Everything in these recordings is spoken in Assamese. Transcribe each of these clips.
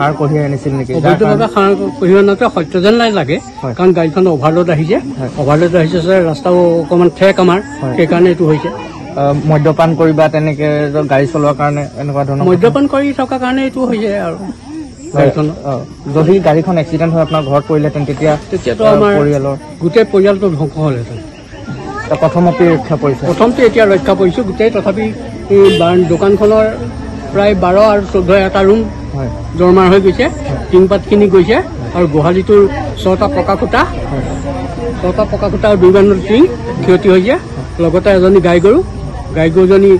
সাৰ কঢ়িয়াই আনিছিল নেকি? অবৈধভাৱে সাৰ কঢ়িয়াই অনাটো সত্য যেন লাগে, কাৰণ গাড়ীখন অভাৰলোড আহিছে, ৰাস্তাও অকণমান ঠেক আমাৰ, সেইকাৰণে এইটো হৈছে। মদ্যপান কৰি বা তেনেকে গাড়ী চলোৱাৰ কাৰণে এনেকুৱা ধৰণৰ মদ্যপান কৰি থকাৰ কাৰণে এইটো হৈছে আৰু গাড়ীখন। যদি গাড়ীখন এক্সিডেণ্ট হৈ আপোনাৰ ঘৰত পৰিলেহেঁতেন তেতিয়াতো আমাৰ পৰিয়ালৰ গোটেই পৰিয়ালটো ধ্বংস হ'লহেঁতেন। প্ৰথমতে ৰক্ষা পৰিছে? প্ৰথমতে এতিয়া ৰক্ষা পৰিছোঁ গোটেই। তথাপি দোকানখনৰ প্ৰায় 12 আৰু 14 এটা ৰুম জৰমাৰ হৈ গৈছে, টিংপাতখিনি গৈছে, আৰু গোহালিটোৰ 6টা পকা খুটা আৰু 2 বান্দল টিং ক্ষতি হৈছে। লগতে এজনী গাই গৰুজনী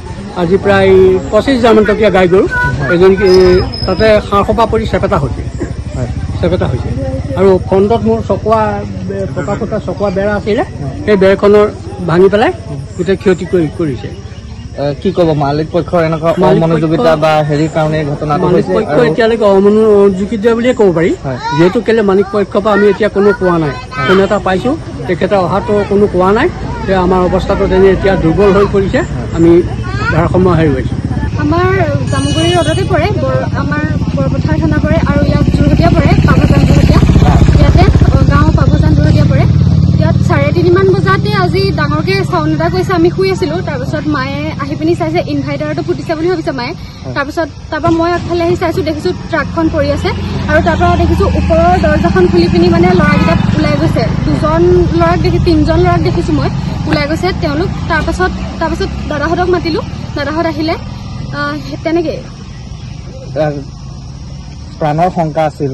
আজি প্ৰায় 25,000 টকীয়া গাই গৰু এজনী তাতে হাঁহ সোপা পৰি চেপেটা হৈছে। আৰু ফ্ৰণ্টত মোৰ পকা খুটা চকুৱা বেৰা আছিলে, সেই বেৰখনৰ ভাঙি পেলাই গোটেই ক্ষতি কৰিছে। কি ক'ব মালিক পক্ষৰ এনেকুৱা অমনোযোগিতা বা হেৰিৰ কাৰণে ঘটনাটো মালিক পক্ষ এতিয়ালৈকে অমনোযোগিতা বুলিয়ে ক'ব পাৰি, যিহেতু কেলে মালিক পক্ষৰ পৰা আমি এতিয়া কোনো কোৱা নাই। কোনো এটা পাইছোঁ, তেখেতে অহাটো কোনো কোৱা নাই যে আমাৰ অৱস্থাটো তেনে এতিয়া দুৰ্বল হৈ পৰিছে, আমি ভাৰসাম্য হেৰুৱাইছোঁ। আমাৰ জামুগুৰি ৰ'দতে পৰে, আমাৰ বৰপথাৰ থানা পৰে, আৰু ইয়াত যোৰহতীয়া পৰে, পাভজান যোৰহতীয়া। ইয়াতে গাঁও পাভজান যোৰহতীয়া পৰে। ইয়াত 3:30 মান বজাতে আজি ডাঙৰকে চাউণ্ড এটা কৈছে, আমি শুই আছিলো। তাৰপিছত মায়ে আহি পিনি চাইছে, ইনভাৰ্টাৰটো ফুটিছে বুলি ভাবিছে মায়ে। তাৰপৰা মই আগফালে আহি চাইছো, দেখিছো ট্ৰাকখন পৰি আছে, আৰু তাৰপৰা দেখিছো ওপৰৰ দৰ্জাখন খুলি পিনি মানে ল'ৰাকেইটা ওলাই গৈছে। 3জন ল'ৰাক দেখিছো মই ওলাই গৈছে তেওঁলোক। তাৰপাছত দাদাহঁতক মাতিলো, দাদাহঁত আহিলে, তেনেকেই। প্ৰাণৰ শংকা আছিল,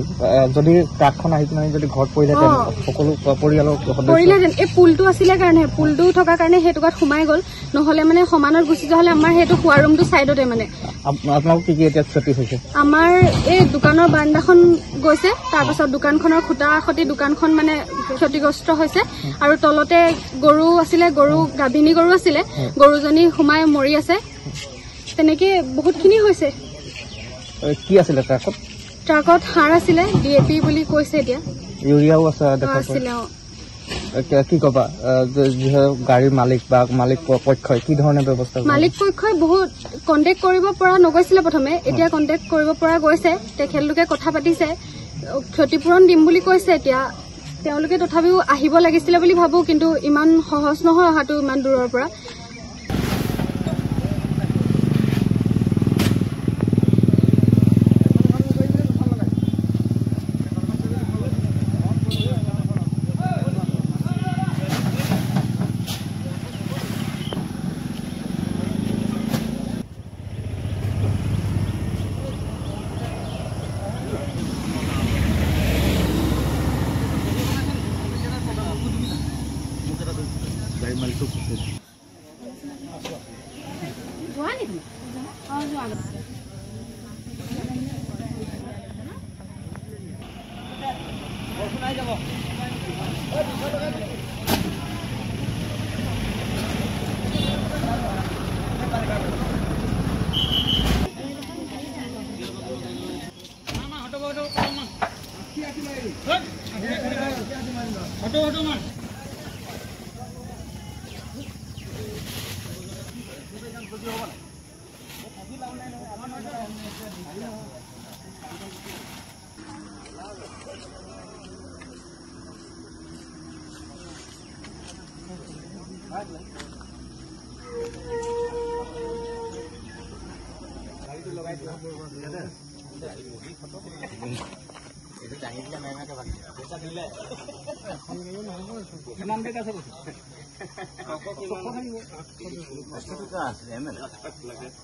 যদি ট্ৰাকখন আহি পিনে যদি ঘৰত পৰিলেহেঁতেন সকলো পৰিয়ালৰ পৰিলেহেঁতেন। এই পুলটো আছিলে কাৰণে, পুলটো থকাৰ কাৰণে সেই টুকাত সোমাই গ'ল, নহ'লে মানে সমানত গুচি যোৱা হ'লে আমাৰ সেইটো শোৱা ৰুমটো চাইডতে। মানে আপোনালোক কি এতিয়া ক্ষতি হৈছে? আমাৰ এই দোকানৰ বাৰাণ্ডাখন গৈছে, তাৰপাছত দোকানখনৰ খুটা সতি দোকানখন মানে ক্ষতিগ্ৰস্ত হৈছে, আৰু তলতে গৰু আছিলে, গাভিনী গৰু আছিলে, গৰুজনী সোমাই মৰি আছে। তেনেকে বহুতখিনি হৈছে। কি আছিলে ট্ৰাকত সাৰ আছিলে, DAP বুলি কৈছে, এতিয়া ইউৰিয়াও আছিলে। কি ক'বা গাড়ীৰ মালিক বা মালিক পক্ষই কি ধৰণে ব্যৱস্থা? মালিক পক্ষই বহুত কণ্টেক্ট কৰিব পৰা নগৈছিলে প্ৰথমে, এতিয়া কণ্টেক্ট কৰিব পৰা গৈছে। তেখেতলোকে কথা পাতিছে, ক্ষতিপূৰণ দিম বুলি কৈছে। এতিয়া তেওঁলোকে তথাপিও আহিব লাগিছিলে বুলি ভাবো, কিন্তু ইমান সহজ নহয় অহাটো ইমান দূৰৰ পৰা।